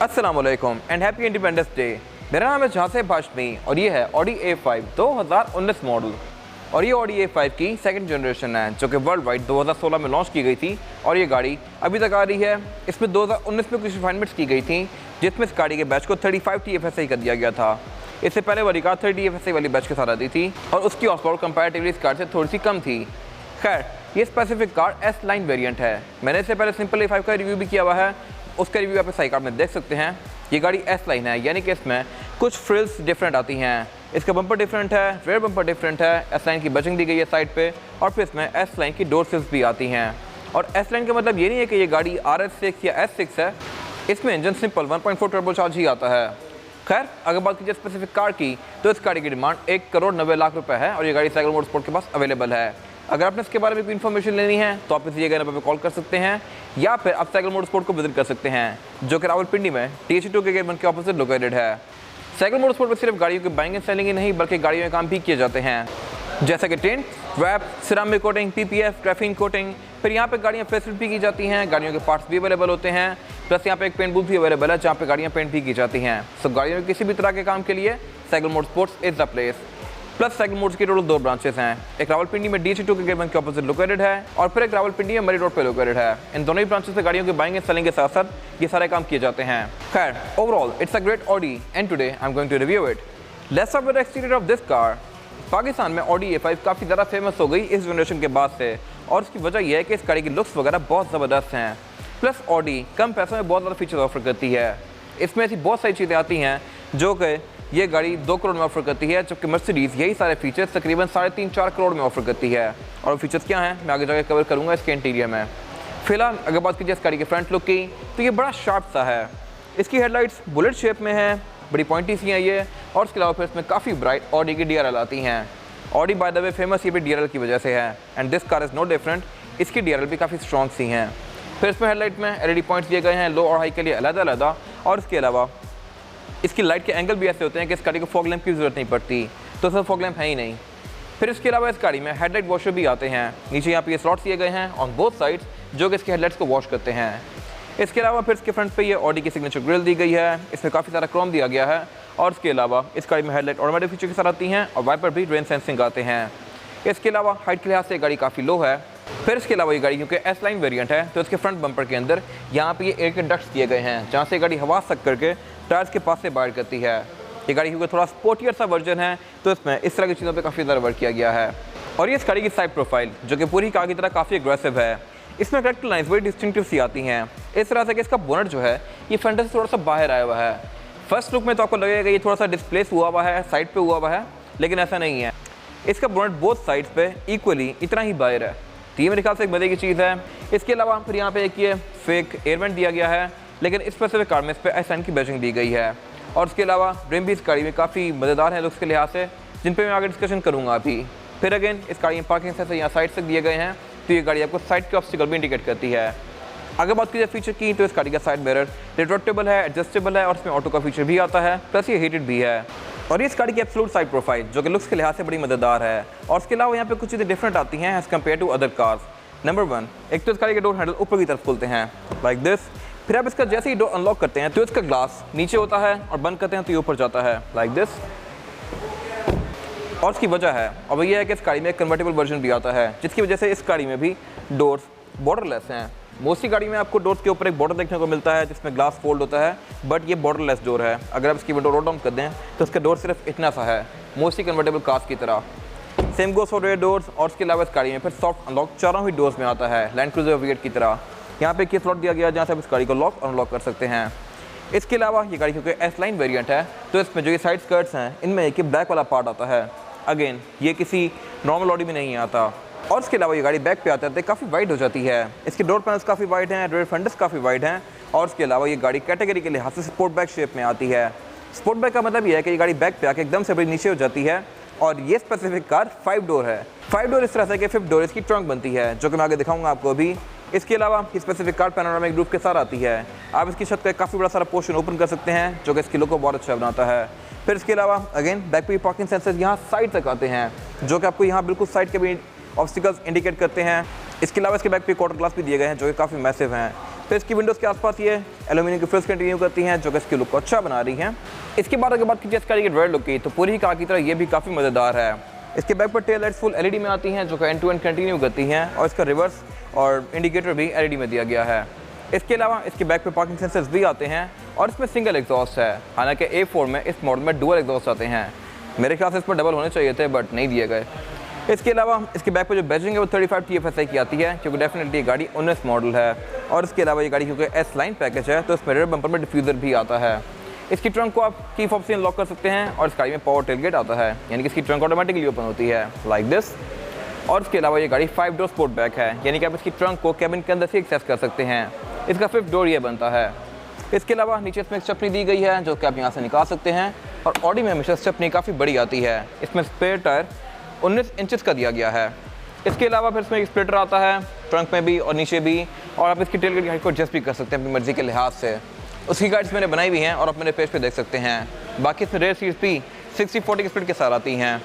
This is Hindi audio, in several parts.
अस्सलाम वालेकुम एंड हैप्पी इंडिपेंडेंस डे। मेरा नाम है जहासे हाशमी और ये है ऑडी A5 2019 मॉडल। और ये ऑडी A5 की सेकंड जनरेशन है जो कि वर्ल्ड वाइड 2016 में लॉन्च की गई थी और ये गाड़ी अभी तक आ रही है। इसमें 2019 में कुछ रिफाइनमेंट्स की गई थी जिसमें इस गाड़ी के बैच को 35 TFSI कर दिया गया था। इससे पहले वाली कार 30 TFSI वाली बैच के साथ आती थी और उसकी हॉर्स पावर कंपैरेटिवली इस कार से थोड़ी सी कम थी। खैर, ये specific car S line variant है। मैंने इससे पहले सिंपल A5 का रिव्यू भी किया हुआ है, उसका रिव्यू आप साइड कार्ड में देख सकते हैं। ये गाड़ी S लाइन है, यानी कि इसमें कुछ फ्रिल्स डिफरेंट आती हैं। इसका बम्पर डिफरेंट है, रेयर बम्पर डिफरेंट है, S लाइन की बजिंग दी गई है साइड पे और फिर इसमें S लाइन की डोर सिल्स भी आती हैं। और S लाइन का मतलब ये नहीं है कि ये गाड़ी RS6 या S6 है, इसमें इंजन सिंपल 1.4 टर्बो चार्ज ही आता है। खैर, अगर बात कीजिए स्पेसिफिक कार की तो इस गाड़ी की डिमांड 1,90,00,000 रुपये है और ये गाड़ी साइकिल मोटरस्पोर्ट के पास अवेलेबल है। अगर आपने इसके बारे में कोई इन्फॉर्मेशन लेनी है तो आप इस जगह नंबर पर कॉल कर सकते हैं या फिर आप साइकिल मोटरस्पोर्ट को विजिट कर सकते हैं जो कि रावलपिंडी में TH2 के गेट 1 के ऑपोजिट लोकेटेड है। साइकिल मोटरस्पोर्ट में सिर्फ गाड़ियों की बाइंग एंड सेलिंग ही नहीं बल्कि गाड़ियों के काम भी किए जाते हैं, जैसे कि tint, wrap, ceramic coating, PPF, graphene coating. फिर यहाँ पे गाड़ियाँ फेसिलिटी भी की जाती हैं, गाड़ियों के पार्ट्स भी अवेलेबल होते हैं, प्लस यहाँ पे एक पेंट बूथ भी अवेलेबल है जहाँ पे गाड़ियाँ पेंट भी की जाती हैं। सो गाड़ियों के किसी भी तरह के काम के लिए cycle motorsports is the place. Plus cycle Motors की टोटल 2 ब्रांचेस हैं, एक रावलपिंडी में DH2 के गेट 1 के ऑपोजिट लोकेटेड है और फिर एक रावलपिंडी में मरी रोड पे लोकेटेड है। इन दोनों ही ब्रांचेस पे गाड़ियों के बाइंग एंड सेलिंग के साथ साथ ये सारे काम किए जाते हैं। खैर, overall it's a great Audi and today I am going to review it. Let's start with the exterior of this car. Pakistan में ऑडी A5 काफ़ी ज़्यादा फेमस हो गई इस जनरेशन के बाद से और उसकी वजह यह है कि इस गाड़ी की लुक्स वगैरह बहुत ज़बरदस्त हैं। प्लस ऑडी कम पैसों में बहुत ज़्यादा फीचर्स ऑफर करती है। इसमें ऐसी बहुत सारी चीज़ें आती हैं जो कि ये गाड़ी 2 करोड़ में ऑफर करती है, जबकि मर्सिडीज़ यही सारे फीचर्स तकरीबन 3.5-4 करोड़ में ऑफर करती है। और फीचर्स क्या हैं मैं आगे जाकर कवर करूँगा इसके इंटीरियर में। फिलहाल अगर बात कीजिए इस गाड़ी के फ्रंट लुक की तो ये बड़ा शार्प सा है। इसकी हेडलाइट्स बुलेट शेप में है, बड़ी पॉइंटी सी हैं ये, और इसके अलावा फिर इसमें काफ़ी ब्राइट ऑडी की DRL आती हैं। Audi by the way famous ये भी DRL की वजह से है and this car is no different. इसकी DRL भी काफ़ी स्ट्रॉन्ग सी हैं। फिर इसमें हेडलाइट में LED पॉइंट्स दिए गए हैं लो और हाई के लिए अलग-अलग, और इसके अलावा इसकी लाइट के एंगल भी ऐसे होते हैं कि इस गाड़ी को फॉग लैंप की ज़रूरत नहीं पड़ती, तो इसमें फॉग लैंप है ही नहीं। फिर इसके अलावा इस गाड़ी में हेडलाइट वॉशर भी आते हैं, नीचे यहाँ पे ये स्लॉट्स दिए गए हैं ऑन बोथ साइड्स जो कि इसके हेडलाइट्स को वॉश करते हैं। इसके अलावा फिर इसके फ्रंट पे ये ऑडी की सिग्नेचर ग्रिल दी गई है, इसमें काफ़ी सारा क्रोम दिया गया है और इसके अलावा इस गाड़ी में हेडलाइट ऑटोमेटिक फीचर के साथ आती हैं और वाइपर भी रेन सेंसिंग आते हैं। इसके अलावा हाइट के लिहाज से गाड़ी काफ़ी लो है। फिर इसके अलावा ये गाड़ी क्योंकि S लाइन वेरिएंट है तो इसके फ्रंट बम्पर के अंदर यहाँ पे ये एयर के डक्ट्स दिए गए हैं जहाँ से गाड़ी हवा सक करके टायर्स के पास से बाहर करती है। ये गाड़ी क्योंकि थोड़ा स्पोर्टियर सा वर्जन है तो इसमें इस तरह की चीज़ों पे काफ़ी ज़्यादा वर्क किया गया है। और ये इस गाड़ी की साइड प्रोफाइल जो कि पूरी कार की तरह काफ़ी एग्रेसिव है। इसमें करेक्टर लाइन्स बड़ी डिस्टिंक्टिव सी आती हैं इस तरह से कि इसका बोनट जो है ये फ्रंट से थोड़ा सा बाहर आया हुआ है। फर्स्ट लुक में तो आपको लगेगा ये थोड़ा सा डिस्प्लेस हुआ है, साइड पर हुआ है, लेकिन ऐसा नहीं है। इसका बोनट बोथ साइड्स पे इक्वली इतना ही बाहर है, तो ये मेरे ख्याल से एक मजे की चीज़ है। इसके अलावा फिर यहाँ पे एक ये फेक एयरवेंट दिया गया है, लेकिन इस स्पेसिफिक कार में इस पर S लाइन की बैजिंग दी गई है। और उसके अलावा रिम भी इस गाड़ी में काफ़ी मज़ेदार है लुक्स के लिहाज से, जिन पे मैं आगे डिस्कशन करूँगा अभी। फिर अगेन इस गाड़ी में पार्किंग सेंसर यहाँ साइड तक दिए गए हैं, तो ये गाड़ी आपको साइड के ऑब्स्टिकल भी इंडिकेट करती है। अगर बात कीजिए फीचर की तो इस गाड़ी का साइड मिरर रिट्रैक्टेबल है, एडजस्टेबल है और इसमें ऑटो का फीचर भी आता है, प्लस ये हीटेड भी है। और ये इस गाड़ी की एब्सोल्यूट साइड प्रोफाइल जो कि लुक्स के लिहाज से बड़ी मज़ेदार है। और इसके अलावा यहाँ पे कुछ चीज़ें डिफरेंट आती हैं as compare to other cars. Number 1, एक तो इस गाड़ी के डोर हैंडल ऊपर की तरफ खुलते हैं लाइक दिस। फिर आप इसका जैसे ही डोर अनलॉक करते हैं तो इसका ग्लास नीचे होता है और बंद करते हैं तो ये ऊपर जाता है लाइक दिस। और इसकी वजह है और वह यह है कि इस गाड़ी में एक कन्वर्टेबल वर्जन भी आता है जिसकी वजह से इस गाड़ी में भी डोर्स बॉर्डरलेस हैं। मोस्टली गाड़ी में आपको डोर्स के ऊपर एक बॉर्डर देखने को मिलता है जिसमें ग्लास फोल्ड होता है, बट ये बॉर्डरलेस डोर है। अगर आप इसकी विंडो रोल डाउन कर दें तो इसका डोर सिर्फ इतना सा है, मोस्टली कन्वर्टेबल कार्स की तरह। Same goes for rear doors. और इसके अलावा इस गाड़ी में फिर सॉफ्ट अनलॉक चारों ही डोर्स में आता है लैंड क्रूजर V8 की तरह। यहाँ पे एक स्लॉट दिया गया जहाँ से आप इस गाड़ी को लॉक और अनलॉक कर सकते हैं। इसके अलावा ये गाड़ी क्योंकि S लाइन वेरिएंट है तो इसमें जो ये साइड स्कर्ट्स हैं इनमें एक ब्लैक वाला पार्ट आता है। अगेन ये किसी नॉर्मल ऑडी में नहीं आता। और इसके अलावा ये गाड़ी बैक पे आते काफ़ी वाइड हो जाती है। इसके डोर पैनल्स काफ़ी वाइड हैं, रेयर फेंडर्स काफ़ी वाइड हैं। और इसके अलावा ये गाड़ी कैटेगरी के लिहाज से स्पोर्ट बैक शेप में आती है। स्पोर्ट बैक का मतलब ये है कि ये गाड़ी बैक पे आके एकदम से बड़ी नीचे हो जाती है। और ये स्पेसिफिक कार 5 डोर है। 5 डोर इस तरह से कि 5th डोर इसकी ट्रंक बनती है जो कि मैं आगे दिखाऊंगा आपको अभी। इसके अलावा स्पेसिफिक कार पैनोरामिक रूफ के साथ आती है। आप इसकी छत का काफ़ी बड़ा सारा पोर्शन ओपन कर सकते हैं जो कि इसकी लुक को बहुत अच्छा बनाता है। फिर इसके अलावा अगेन बैक पे पार्किंग सेंसर यहाँ साइड तक आते हैं जो कि आपको यहाँ बिल्कुल साइड के भी ऑब्स्टिकल्स इंडिकेट करते हैं। इसके अलावा इसके बैक पे क्वार्टर ग्लास भी दिए गए हैं जो कि काफ़ी मैसिव हैं। फिर इसकी विंडोज़ के आसपास ये एल्यूमिनियम की फ्रिल्स कंटिन्यू करती हैं जो कि इसके लुक को अच्छा बना रही हैं। इसके बाद अगर बात कीजिए इस गाड़ी के ड्राइवर लुक की, तो पूरी ही कार की तरह ये भी काफ़ी मज़ेदार है। इसके बैक पर टेल लाइट्स फुल एलईडी में आती हैं जो कि एंड टू एंड कंटिन्यू करती हैं और इसका रिवर्स और इंडिकेटर भी एलईडी में दिया गया है। इसके अलावा इसके बैक पे पार्किंग सेंसर्स भी आते हैं और इसमें सिंगल एग्जॉस्ट है। हालांकि A4 में इस मॉडल में डुअल एग्जॉस्ट आते हैं। मेरे ख्याल से इस पर डबल होने चाहिए थे बट नहीं दिए गए। इसके अलावा इसके बैक पे जो बैजिंग है वो 35 TFSI की आती है क्योंकि डेफिनेटली ये गाड़ी 19 मॉडल है। और इसके अलावा ये गाड़ी क्योंकि S लाइन पैकेज है तो इसमें रेयर बम्पर में डिफ्यूज़र भी आता है। इसकी ट्रंक को आप की फॉब से अनलॉक कर सकते हैं और इस गाड़ी में पावर टेलगेट आता है, यानी कि इसकी ट्रंक ऑटोमेटिकली ओपन होती है लाइक दिस। और इसके अलावा ये गाड़ी 5 डोर स्पोर्ट बैक है, यानी कि आप इसकी ट्रंक को कैबिन के अंदर से एक्सेस कर सकते हैं। इसका 5th डोर ये बनता है। इसके अलावा नीचे इसमें एक स्टेपनी दी गई है जो कि आप यहाँ से निकाल सकते हैं और ऑडी में हमेशा स्टेपनी काफ़ी बड़ी आती है। इसमें स्पेयर टायर 19 इंचेस का दिया गया है। इसके अलावा फिर इसमें एक स्प्लिटर आता है ट्रंक में भी और नीचे भी, और आप इसकी टेलगेट हाइट को एडजस्ट भी कर सकते हैं अपनी मर्जी के लिहाज से। उसकी गाइड्स मैंने बनाई हुई हैं और आप मेरे पेज पे देख सकते हैं। बाकी इसमें रेयर सीट्स भी 60-40 स्प्लिट के साथ आती हैं।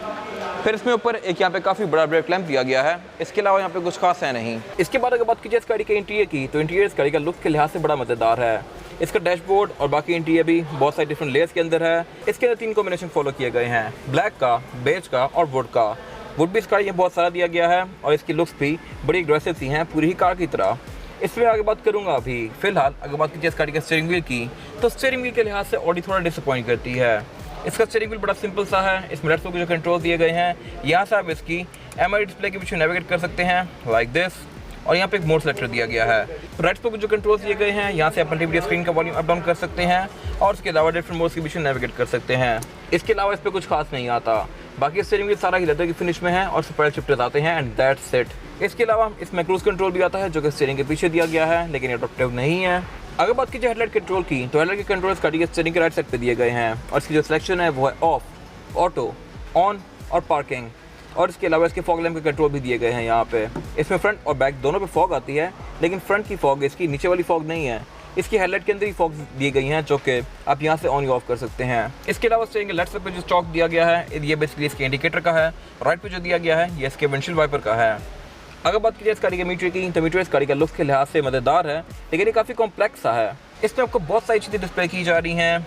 फिर इसमें ऊपर एक यहाँ पे काफ़ी बड़ा ब्रेक लैंप दिया गया है। इसके अलावा यहाँ पे कुछ खास है नहीं। इसके बाद अगर बात कीजिए इस गाड़ी के इंटीरियर की, तो इंटीरियर इस गाड़ी का लुक के लिहाज से बड़ा मज़ेदार है। इसका डैशबोर्ड और बाकी इंटीरियर भी बहुत सारे डिफरेंट लेयर्स के अंदर है। इसके अंदर 3 कॉम्बिनेशन फॉलो किए गए हैं, ब्लैक का, बेज का और वुड का। वुड भी इस गाड़ी में बहुत सारा दिया गया है और इसकी लुक्स भी बड़ी एग्रेसिव सी हैं पूरी ही कार की तरह। इसमें आगे बात करूंगा अभी। फिलहाल अगर बात कीजिए इस गाड़ी के स्टीयरिंग व्हील की, तो स्टीयरिंग व्हील के लिहाज से ऑडी थोड़ा डिसअपॉइंट करती है। इसका स्टीयरिंग व्हील बड़ा सिंपल सा है। इसमें राइट के जो कंट्रोल दिए गए हैं, यहाँ से आप इसकी एमआई डिस्प्ले के पीछे नेविगेट कर सकते हैं लाइक दिस। और यहाँ पे एक मोड सेलेक्टर दिया गया है। राइट पे जो कंट्रोल्स दिए गए हैं, यहाँ से आप मल्टीमीडिया स्क्रीन का वॉल्यूम अप डाउन कर सकते हैं और उसके अलावा डिफरेंट मोड्स के पीछे नेविगेट कर सकते हैं। इसके अलावा इस पर कुछ खास नहीं आता। बाकी स्टीयरिंग व्हील सारा ही लेदर की फिनिश में है और पैडल शिफ्टर्स आते हैं एंड दैट्स इट। इसके अलावा इसमें क्रूज कंट्रोल भी आता है जो कि स्टीयरिंग के पीछे दिया गया है लेकिन एडॉप्टिव नहीं है। अगर बात कीजिए हेडलाइट कंट्रोल की, तो हेडलाइट के कंट्रोल्स गाड़ी के स्टीयरिंग के राइट साइड पे दिए गए हैं और इसकी जो सिलेक्शन है वो है ऑफ, ऑटो, ऑन और पार्किंग। और इसके अलावा इसके फॉग लैम्प के कंट्रोल भी दिए गए हैं यहाँ पे। इसमें फ्रंट और बैक दोनों पे फॉग आती है लेकिन फ्रंट की फॉग इसकी नीचे वाली फॉग नहीं है। इसकी हेडलाइट के अंदर ही फॉग दी गई हैं जो कि आप यहाँ से ऑन या ऑफ कर सकते हैं। इसके अलावा स्टीयरिंग के लेफ्ट साइड पे जो स्टॉक दिया गया है ये बेसिकली इसके इंडिकेटर का है। राइट पे जो दिया गया है ये इसके विंडशील्ड वाइपर का है। अगर बात कीजिए इस गाड़ी के मीटर की, तो मीटर इस गाड़ी का लुक के लिहाज से मज़ेदार है लेकिन ये काफ़ी कॉम्प्लेक्स सा है। इसमें आपको बहुत सारी चीज़ें डिस्प्ले की जा रही हैं।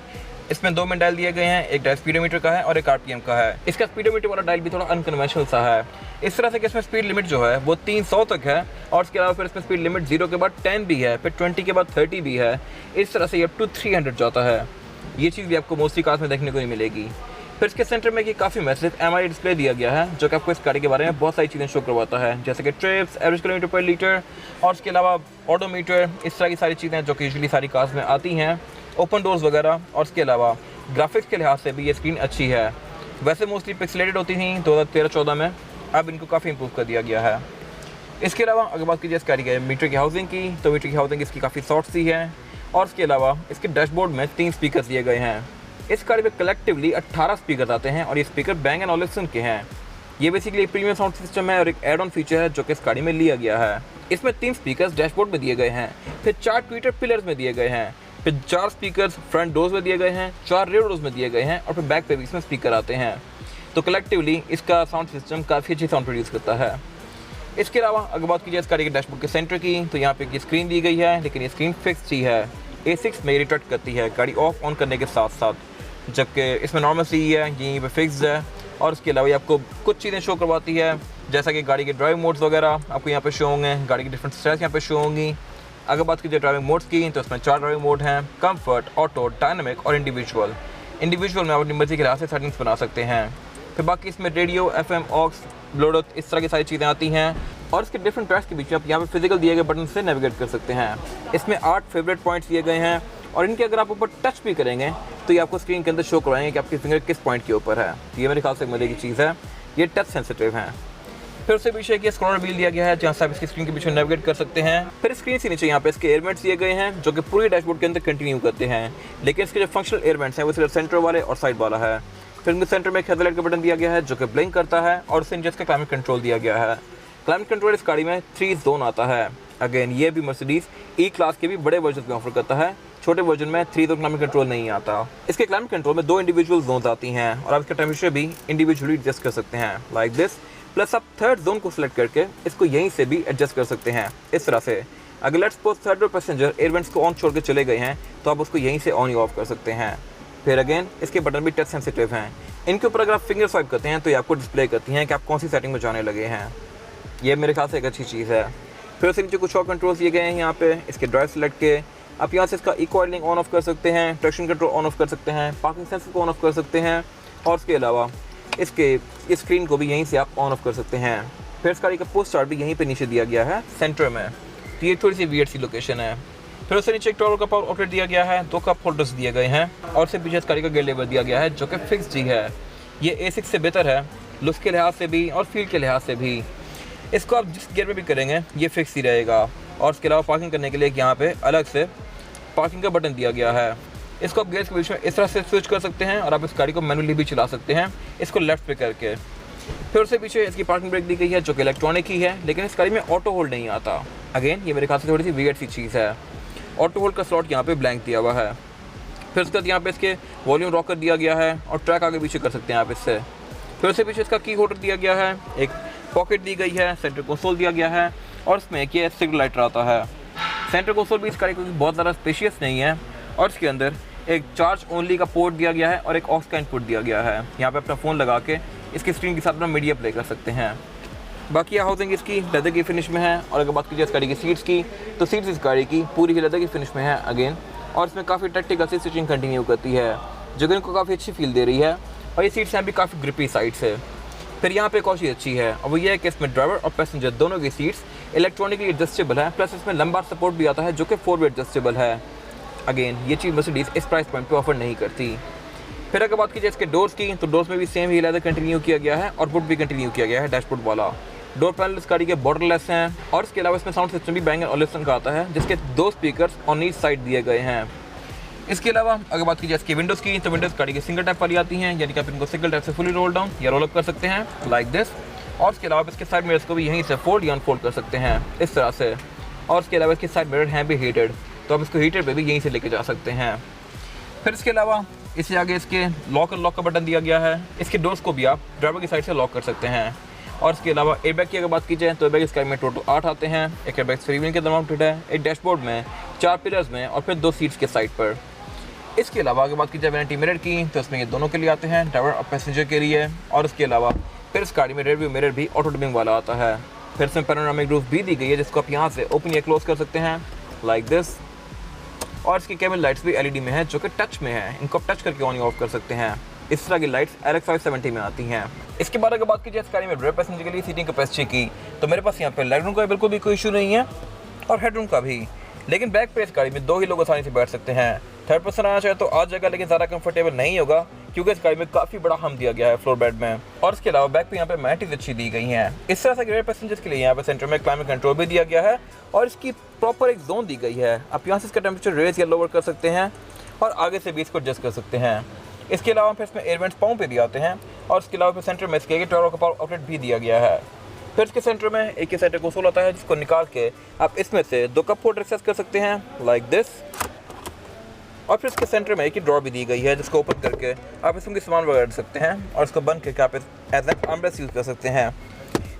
इसमें 2 डायल दिए गए हैं, एक डायल स्पीडोमीटर का है और एक आरपीएम का है। इसका स्पीडोमीटर वाला डायल भी थोड़ा अनकन्वेंशनल सा है। इस तरह से कि इसमें स्पीड लिमिट जो है वो 300 तक है और इसके अलावा फिर इसमें स्पीड लिमिट 0 के बाद 10 भी है, फिर 20 के बाद 30 भी है। इस तरह से ये अप टू 300 जाता है। ये चीज़ भी आपको मोस्टली कार्स में देखने को नहीं मिलेगी। फिर इसके सेंटर में कि काफ़ी मैसेज एमआई डिस्प्ले दिया गया है जो कि आपको इस गाड़ी के बारे में बहुत सारी चीज़ें शो करवाता है, जैसे कि ट्रिप्स, एवरेज किलोमीटर पर लीटर और उसके अलावा ऑडोमीटर, इस तरह की सारी चीज़ें जो कि यूजुअली सारी कार्स में आती हैं, ओपन डोर्स वगैरह। और इसके अलावा ग्राफिक्स के लिहाज से भी ये स्क्रीन अच्छी है। वैसे मोस्टली पिक्सलेटेड होती थी 2013-14 में, अब इनको काफ़ी इंप्रूव कर दिया गया है। इसके अलावा अगर बात कीजिए इस गाड़ी के मीटर की हाउसिंग की, तो मीटर की हाउसिंग इसकी काफ़ी सॉफ्ट सी है और इसके अलावा इसके डैशबोर्ड में 3 स्पीकर दिए गए हैं। इस गाड़ी में कलेक्टिवली 18 स्पीकर आते हैं और ये स्पीकर बैंग एंड ओलिफ्सन के हैं। ये बेसिकली एक प्रीमियम साउंड सिस्टम है और एक एड ऑन फीचर है जो कि इस गाड़ी में लिया गया है। इसमें 3 स्पीकर डैशबोर्ड में दिए गए हैं, फिर 4 ट्विटर पिलर्स में दिए गए हैं, फिर 4 स्पीकर्स फ्रंट डोर्स में दिए गए हैं, 4 रेयर डोर्स में दिए गए हैं और फिर बैक पे भी इसमें स्पीकर आते हैं। तो कलेक्टिवली इसका साउंड सिस्टम काफ़ी अच्छी साउंड प्रोड्यूस करता है। इसके अलावा अगर बात कीजिए इस गाड़ी के डैशबोर्ड के सेंटर की, तो यहाँ पे एक स्क्रीन दी गई है लेकिन ये स्क्रीन फिक्स ही है। A6 में रिटर्ट करती है गाड़ी ऑफ ऑन करने के साथ साथ, जबकि इसमें नॉर्मल सी है, यहीं पे फिक्स्ड है। और इसके अलावा ये आपको कुछ चीज़ें शो करवाती है जैसा कि गाड़ी के ड्राइव मोड्स वगैरह आपको यहाँ पे शो होंगे, गाड़ी की डिफरेंट स्टाइल्स यहाँ पे शो होंगी। अगर बात कीजिए ड्राइविंग मोड्स की, तो इसमें 4 ड्राइविंग मोड हैं, कंफर्ट, ऑटो, डायनामिक और इंडिविजुअल। इंडिविजुअल में आप अपनी मर्जी के लिहाज से सेटिंग्स बना सकते हैं। फिर बाकी इसमें रेडियो, FM, ऑक्स, ब्लूटूथ, इस तरह की सारी चीज़ें आती हैं और इसके डिफरेंट ट्रैक्स के बीच में आप यहाँ पे फिजिकल दिए गए बटन से नेविगेट कर सकते हैं। इसमें 8 फेवरेट पॉइंट्स दिए गए हैं और इनके अगर आप ऊपर टच भी करेंगे तो ये आपको स्क्रीन के अंदर शो करवाएंगे कि आपकी फिंगर किस पॉइंट के ऊपर है। ये मेरे ख्याल से एक मजे की चीज़ है, ये टच सेंसिटिव है। फिर उससे पीछे कि स्क्रॉलर व्हील दिया गया है जहाँ से आप इसकी स्क्रीन के पीछे नेविगेट कर सकते हैं। फिर स्क्रीन से नीचे यहाँ पे इसके एयरवेंट्स दिए गए हैं जो कि पूरी डैशबोर्ड के अंदर कंटिन्यू करते हैं, लेकिन इसके जो फंक्शनल एयरवेंट्स हैं वो सिर्फ सेंटर वाले और साइड वाला है। फिर इनके सेंटर में एक हेडलाइट का बटन दिया गया है जो कि ब्लिंक करता है और उससे इंजन का क्लाइमेट कंट्रोल दिया गया है। क्लाइमेट कंट्रोल इस गाड़ी में 3 जोन आता है। अगेन ये भी मर्सिडीज ई क्लास के भी बड़े वर्जन में ऑफर करता है, छोटे वर्जन में 3 जोन क्लाइमेट कंट्रोल नहीं आता। इसके क्लाइमेट कंट्रोल में 2 इंडिविजुअल जोन्स आती हैं और आप इसका टेम्परेचर भी इंडिविजुअली एडजस्ट कर सकते हैं लाइक दिस। प्लस आप 3rd जोन को सिलेक्ट करके इसको यहीं से भी एडजस्ट कर सकते हैं इस तरह से। अगर let's suppose third door passenger air vents को ऑन छोड़ के चले गए हैं तो आप उसको यहीं से ऑन या ऑफ कर सकते हैं। फिर अगेन इसके बटन भी टच सेंसिटिव हैं। इनके ऊपर अगर आप फिंगर स्वाइप करते हैं तो ये आपको डिस्प्ले करती हैं कि आप कौन सी सेटिंग में जाने लगे हैं। ये मेरे ख्याल से एक अच्छी चीज़ है। फिर उसके नीचे कुछ और कंट्रोल्स दिए गए हैं यहाँ पे। इसके ड्राइव सेलेक्ट के आप यहाँ से इसका इको ऑयलिंग ऑन ऑफ कर सकते हैं, ट्रैक्शन कंट्रोल ऑन ऑफ कर सकते हैं, पार्किंग सेंसर को ऑन ऑफ कर सकते हैं और उसके अलावा इस स्क्रीन को भी यहीं से आप ऑन ऑफ कर सकते हैं। फिर इस गाड़ी का पोस्ट स्टार्ट भी यहीं पे नीचे दिया गया है सेंटर में, तो ये थोड़ी सी वियर्ड सी लोकेशन है। फिर उससे नीचे एक टॉवर का पावर आउटलेट दिया गया है, 2 कप होल्डर्स दिए गए हैं और उससे पीछे इस गाड़ी का गियर लेवल दिया गया है जो कि फिक्स जी है। ये A6 से बेहतर है लुक्स के लिहाज से भी और फील के लिहाज से भी। इसको आप जिस गियर में भी करेंगे ये फिक्स ही रहेगा। और उसके अलावा पार्किंग करने के लिए यहाँ पे अलग से पार्किंग का बटन दिया गया है। इसको आप गियर्स के बीच में इस तरह से स्विच कर सकते हैं और आप इस गाड़ी को मैनुअली भी चला सकते हैं इसको लेफ्ट पे करके। फिर उससे पीछे इसकी पार्किंग ब्रेक दी गई है जो कि इलेक्ट्रॉनिक ही है, लेकिन इस गाड़ी में ऑटो होल्ड नहीं आता। अगेन ये मेरे ख्याल से थोड़ी सी वियर्ड सी चीज़ है। ऑटो होल्ड का स्लॉट यहाँ पे ब्लैंक दिया हुआ है। फिर उसके बाद यहाँ पे इसके वॉल्यूम रॉकर दिया गया है और ट्रैक आगे पीछे कर सकते हैं आप इससे। फिर उससे पीछे इसका की होल्डर दिया गया है, एक पॉकेट दी गई है, सेंटर कंसोल दिया गया है और इसमें एक ये सिग्नल लाइट आता है। सेंटर कंसोल भी इस गाड़ी को बहुत ज़्यादा स्पेशियस नहीं है और इसके अंदर एक चार्ज ओनली का पोर्ट दिया गया है और एक ऑक्स का इनपुट दिया गया है। यहाँ पे अपना फ़ोन लगा के इसकी स्क्रीन के साथ अपना मीडिया प्ले कर सकते हैं। बाकी हाउसिंग इसकी लेदर की फिनिश में है और अगर बात कीजिए इस गाड़ी की सीट्स की तो सीट्स इस गाड़ी की पूरी ही लेदर की फिनिश में है अगेन। और इसमें काफ़ी टैक्टिकल सी स्टिचिंग कंटिन्यू करती है जो कि इनको काफ़ी अच्छी फील दे रही है और ये सीट्स हैं भी काफ़ी ग्रिपी साइड से। फिर यहाँ पे एक और चीज़ अच्छी है और वो ये है कि इसमें ड्राइवर और पैसेंजर दोनों की सीट्स इलेक्ट्रॉनिकली एडजस्टेबल है, प्लस इसमें लंबा सपोर्ट भी आता है जो कि 4 वे एडजस्टेबल है। अगेन ये चीज़ मर्सिडीज इस प्राइस पॉइंट पे ऑफर नहीं करती। फिर अगर बात कीजिए इसके डोर्स की तो डोर्स में भी सेम ही लेदर कंटिन्यू किया गया है और वुड भी कंटिन्यू किया गया है डैशबोर्ड वाला। डोर पैनल इस गाड़ी के बॉर्डरलेस हैं और इसके अलावा इसमें साउंड सिस्टम भी Bang & Olufsen का आता है जिसके 2 स्पीकर्स ऑन ईच साइड दिए गए हैं। इसके अलावा अगर बात कीजिए इसकी विंडोज़ की तो विंडोज़ गाड़ी की सिंगल टैप वाली आती हैं, यानी कि आप इनको सिंगल टैप से फुली रोल डाउन या रोल अप कर सकते हैं लाइक दिस। और इसके अलावा इसके साइड मिरर्स को भी यहीं से फोल्ड या अनफोल्ड कर सकते हैं इस तरह से। और इसके अलावा इसके साइड मिरर हैं भी हीटेड, तो आप इसको हीटर पे भी यहीं से लेके जा सकते हैं। फिर इसके अलावा इससे आगे इसके लॉक का बटन दिया गया है। इसके डोर्स को भी आप ड्राइवर की साइड से लॉक कर सकते हैं। और इसके अलावा एयरबैग की अगर बात की जाए तो एयरबैग इसका में टोटल 8 आते हैं। एक एयरबैग स्टीयरिंग के अंदर माउंटेड है, एक डैशबोर्ड में, 4 पिलर्स में और फिर 2 सीट्स के साइड पर। इसके अलावा अगर बात की जाए वैनिटी मिरर की तो इसमें ये दोनों के लिए आते हैं, ड्राइवर और पैसेंजर के लिए। और इसके अलावा फिर इस गाड़ी में रेयर व्यू मिरर भी ऑटो डिमिंग वाला आता है। फिर इसमें पैनोरामिक रूफ भी दी गई है जिसको आप यहाँ से ओपन या क्लोज कर सकते हैं लाइक दिस। और इसकी केबिन लाइट्स भी LED में है जो कि टच में है, इनको आप टच करके ऑन या ऑफ कर सकते हैं। इस तरह की लाइट्स RX 570 में आती हैं। इसके बाद अगर बात की जाए इस गाड़ी में रेयर पैसेंजर के लिए सीटिंग कैपेसिटी की तो मेरे पास यहाँ पे लेग रूम का बिल्कुल भी कोई इशू नहीं है और हेड रूम का भी, लेकिन बैक पे इस गाड़ी में 2 ही लोग आसानी से बैठ सकते हैं। थर्ड पर्सन आना चाहे तो आ जाएगा, लेकिन ज़्यादा कंफर्टेबल नहीं होगा क्योंकि इस गाड़ी में काफ़ी बड़ा हम दिया गया है फ्लोर बेड में। और इसके अलावा बैक पे यहाँ पे मैटिस अच्छी दी गई हैं। इस तरह से रेयर पैसेंजर्स के लिए यहाँ पे सेंटर में क्लाइमेट कंट्रोल भी दिया गया है और इसकी प्रॉपर एक जोन दी गई है। आप यहाँ से इसका टेम्परेचर रेज या लोअर कर सकते हैं और आगे से भी इसको एडजस्ट कर सकते हैं। इसके अलावा फिर इसमें एयर वेंट्स पाँव पे भी आते हैं और इसके अलावा फिर सेंटर में इसके टॉवर का पावर आउटलेट भी दिया गया है। फिर इसके सेंटर में एक सेंटर कंसोल आता है जिसको निकाल के आप इसमें से 2 कप होल्डर एक्सेस कर सकते हैं लाइक दिस। और फिर इसके सेंटर में एक ही ड्रॉर भी दी गई है जिसको ओपन करके आप इसमें सामान वगैरह रख सकते हैं और इसको बंद करके आप एज एन आर्मरेस्ट यूज़ कर सकते हैं।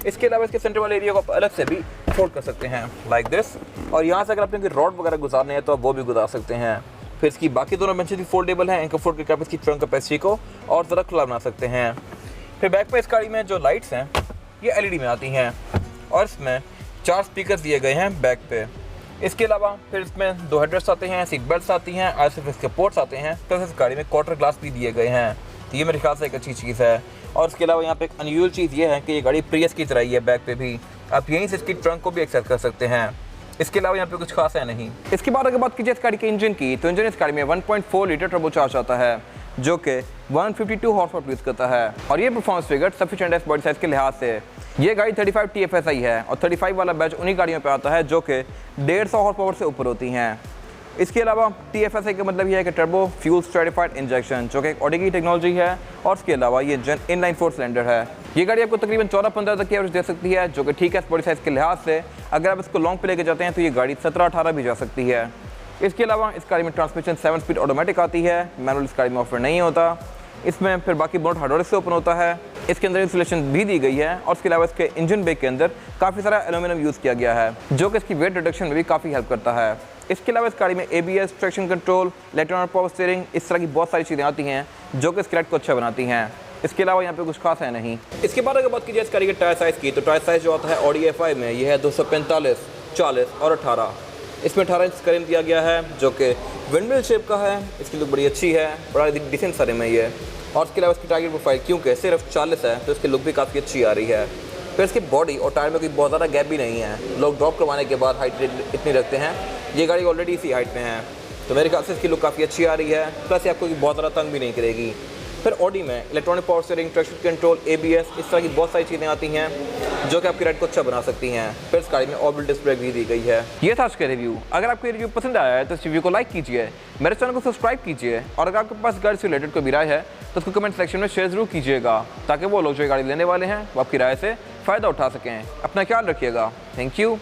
इसके अलावा इसके सेंटर वाले एरिया को आप अलग से भी फोल्ड कर सकते हैं लाइक दिस। और यहाँ से अगर आपने कोई रॉड वगैरह गुजारने हैं तो आप वो भी गुजार सकते हैं। फिर इसकी बाकी दोनों बेंचेस भी फोल्डेबल हैं, इनको फोल्ड करके आप इसकी ट्रंक कैपेसिटी को और ज़रा खुला बना सकते हैं। फिर बैक पे इस गाड़ी में जो लाइट्स हैं ये LED में आती हैं और इसमें 4 स्पीकर्स दिए गए हैं बैक पे। इसके अलावा फिर इसमें 2 हेडरेस्ट आते हैं, सीट बेल्ट्स आती हैं, RCF के पोर्ट्स आते हैं, प्लस इस गाड़ी में क्वार्टर ग्लास भी दिए गए हैं। तो ये मेरे ख्याल से एक अच्छी चीज़ है। और इसके अलावा यहाँ पे एक अनयूजुअल चीज़ ये है कि ये गाड़ी प्रियस की तरह ही है, बैक पे भी आप यहीं से इसकी ट्रंक को भी एक्सेस कर सकते हैं। इसके अलावा यहाँ पे कुछ खास है नहीं। इसके बाद अगर बात कीजिए इस गाड़ी के इंजन की तो इंजन इस गाड़ी में 1.4 लीटर टर्बोचार्ज आता है जो कि 152 हॉर्स पावर प्रोड्यूस करता है और ये परफॉर्मेंस फिगर सफिशिएंट है इस बॉडी साइज के लिहाज से। ये गाड़ी 35 TFSI है और 35 वाला बैच उन्हीं गाड़ियों पे आता है जो कि 150 हॉर्स पावर से ऊपर होती हैं। इसके अलावा TFSI का मतलब ये है कि टर्बो फ्यूल स्ट्रेटिफाइड इंजेक्शन जो कि एक ऑडी की टेक्नोलॉजी है और इसके अलावा ये इंजन इनलाइन 4 सिलेंडर है। ये गाड़ी आपको तकरीबन 14-15 तक की एवरेज दे सकती है जो कि ठीक है इस बॉडी साइज के लिहाज से। अगर आप इसको लॉन्ग पे लेके जाते हैं तो ये गाड़ी 17-18 भी जा सकती है। इसके अलावा इस गाड़ी में ट्रांसमिशन 7 स्पीड ऑटोमेटिक आती है, मैनुअल इस गाड़ी में ऑफर नहीं होता। इसमें फिर बाकी बोनट हार्डवेयर से ओपन होता है। इसके अंदर इंसुलेशन भी दी गई है और इसके अलावा इसके इंजन बेक के अंदर काफ़ी सारा एल्यूमिनियम यूज़ किया गया है, जो कि इसकी वेट रिडक्शन में भी काफ़ी हेल्प करता है। इसके अलावा इस गाड़ी में ABS, traction control, electronic power steering, इस तरह की बहुत सारी चीज़ें आती हैं जो कि इस राइड को अच्छा बनाती हैं। इसके अलावा यहाँ पे कुछ खास है नहीं। इसके बाद अगर बात कीजिए इस गाड़ी के टायर साइज़ की, तो टायर साइज़ जो आता है Audi A5 में ये है 245, 40 और 18। इसमें 18 इंच का रिम दिया गया है जो कि विंडमिल शेप का है। इसकी लुक बड़ी अच्छी है, बड़ा डिसेंट सा रिम है ये। और इसके अलावा इसकी टारगेट प्रोफाइल क्योंकि सिर्फ 40 है तो इसकी लुक भी काफ़ी अच्छी आ रही है। फिर इसकी बॉडी और टायर में कोई बहुत ज़्यादा गैप भी नहीं है। लोग ड्रॉप करवाने के बाद हाइट इतनी रखते हैं, ये गाड़ी ऑलरेडी इसी हाइट में है, तो मेरे ख्याल से इसकी लुक काफ़ी अच्छी आ रही है। प्लस ये आपको बहुत ज़्यादा तंग भी नहीं करेगी। फिर ऑडी में electronic power steering, traction control, ABS, इस तरह की बहुत सारी चीज़ें आती हैं जो कि आपकी राइड को अच्छा बना सकती हैं। फिर इस गाड़ी में ऑर्बिटल डिस्क ब्रेक भी दी गई है। ये था आज का रिव्यू। अगर आपको ये रिव्यू पसंद आया है तो इस रिव्यू को लाइक कीजिए, मेरे चैनल को सब्सक्राइब कीजिए, और अगर आपके पास गाड़ी से रिलेटेड कोई भी राय है तो उसको कमेंट सेक्शन में शेयर जरूर कीजिएगा, ताकि वो लोग जो गाड़ी लेने वाले हैं वो आपकी राय से फ़ायदा उठा सकें। अपना ख्याल रखिएगा। Thank you.